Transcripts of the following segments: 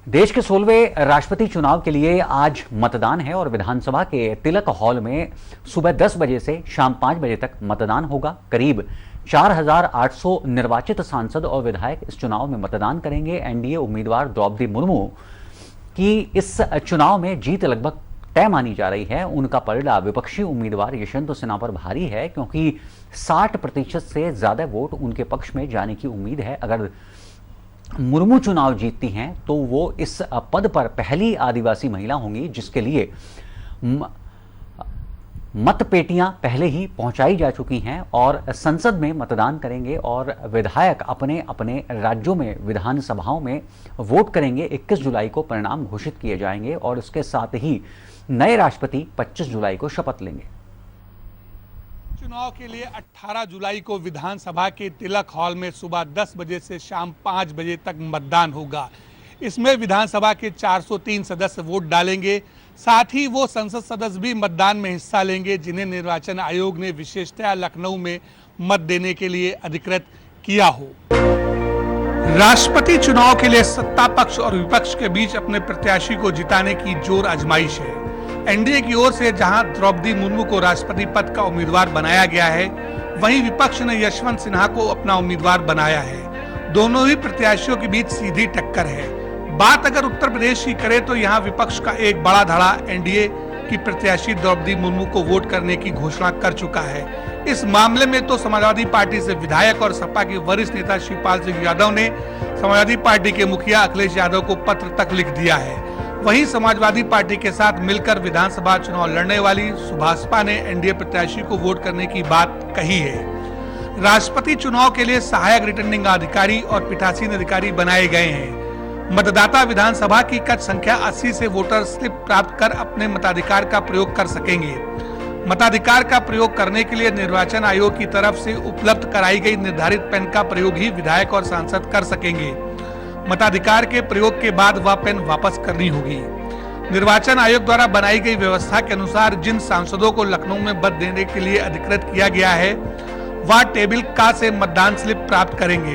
देश के 16वें राष्ट्रपति चुनाव के लिए आज मतदान है और विधानसभा के तिलक हॉल में सुबह 10 बजे से शाम 5 बजे तक मतदान होगा। करीब 4,800 निर्वाचित सांसद और विधायक इस चुनाव में मतदान करेंगे। एनडीए उम्मीदवार द्रौपदी मुर्मू की इस चुनाव में जीत लगभग तय मानी जा रही है। उनका पलड़ा विपक्षी उम्मीदवार यशवंत सिन्हा पर भारी है, क्योंकि 60% से ज्यादा वोट उनके पक्ष में जाने की उम्मीद है। अगर मुर्मू चुनाव जीतती हैं तो वो इस पद पर पहली आदिवासी महिला होंगी जिसके लिए मतपेटियां पहले ही पहुंचाई जा चुकी हैं और संसद में मतदान करेंगे और विधायक अपने अपने राज्यों में विधानसभाओं में वोट करेंगे। 21 जुलाई को परिणाम घोषित किए जाएंगे और इसके साथ ही नए राष्ट्रपति 25 जुलाई को शपथ लेंगे। चुनाव के लिए 18 जुलाई को विधानसभा के तिलक हॉल में सुबह 10 बजे से शाम 5 बजे तक मतदान होगा। इसमें विधानसभा के 403 सदस्य वोट डालेंगे। साथ ही वो संसद सदस्य भी मतदान में हिस्सा लेंगे जिन्हें निर्वाचन आयोग ने विशेषतया लखनऊ में मत देने के लिए अधिकृत किया हो। राष्ट्रपति चुनाव के लिए सत्ता पक्ष और विपक्ष के बीच अपने प्रत्याशी को जिताने की जोर आजमाइश है। एनडीए की ओर से जहां द्रौपदी मुर्मू को राष्ट्रपति पद का उम्मीदवार बनाया गया है, वहीं विपक्ष ने यशवंत सिन्हा को अपना उम्मीदवार बनाया है। दोनों ही प्रत्याशियों के बीच सीधी टक्कर है। बात अगर उत्तर प्रदेश की करें तो यहां विपक्ष का एक बड़ा धड़ा एनडीए की प्रत्याशी द्रौपदी मुर्मू को वोट करने की घोषणा कर चुका है। इस मामले में तो समाजवादी पार्टी से विधायक और सपा के वरिष्ठ नेता शिवपाल सिंह यादव ने समाजवादी पार्टी के मुखिया अखिलेश यादव को पत्र तक लिख दिया है। वहीं समाजवादी पार्टी के साथ मिलकर विधानसभा चुनाव लड़ने वाली सुभाषपा ने एनडीए प्रत्याशी को वोट करने की बात कही है। राष्ट्रपति चुनाव के लिए सहायक रिटर्निंग अधिकारी और पीठासीन अधिकारी बनाए गए हैं। मतदाता विधानसभा की कट संख्या 80 से वोटर स्लिप प्राप्त कर अपने मताधिकार का प्रयोग कर सकेंगे। मताधिकार का प्रयोग करने के लिए निर्वाचन आयोग की तरफ से उपलब्ध कराई गई निर्धारित पेन का प्रयोग ही विधायक और सांसद कर सकेंगे। मताधिकार के प्रयोग के बाद वह पेन वापस करनी होगी। निर्वाचन आयोग द्वारा बनाई गई व्यवस्था के अनुसार जिन सांसदों को लखनऊ में मत देने के लिए अधिकृत किया गया है, वह टेबल का से मतदान स्लिप प्राप्त करेंगे।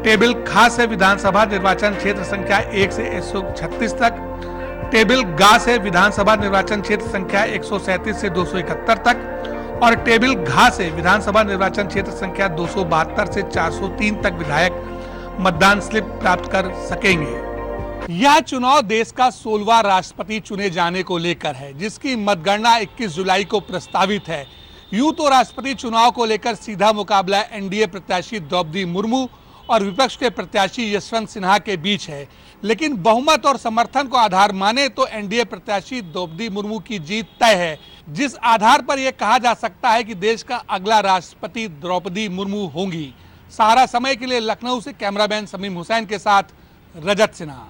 टेबल खा से विधानसभा निर्वाचन क्षेत्र संख्या 1 से 136 तक, टेबल गा से विधानसभा निर्वाचन क्षेत्र संख्या 137 से 271 तक और टेबल घा से विधानसभा निर्वाचन क्षेत्र संख्या 272 से 403 तक विधायक मतदान स्लिप प्राप्त कर सकेंगे। यह चुनाव देश का 16वां राष्ट्रपति चुने जाने को लेकर है, जिसकी मतगणना 21 जुलाई को प्रस्तावित है। यूं तो राष्ट्रपति चुनाव को लेकर सीधा मुकाबला एनडीए प्रत्याशी द्रौपदी मुर्मू और विपक्ष के प्रत्याशी यशवंत सिन्हा के बीच है, लेकिन बहुमत और समर्थन को आधार माने तो एनडीए प्रत्याशी द्रौपदी मुर्मू की जीत तय है, जिस आधार पर यह कहा जा सकता है कि देश का अगला राष्ट्रपति द्रौपदी मुर्मू होंगी। सहारा समय के लिए लखनऊ से कैमरामैन समीम हुसैन के साथ रजत सिन्हा।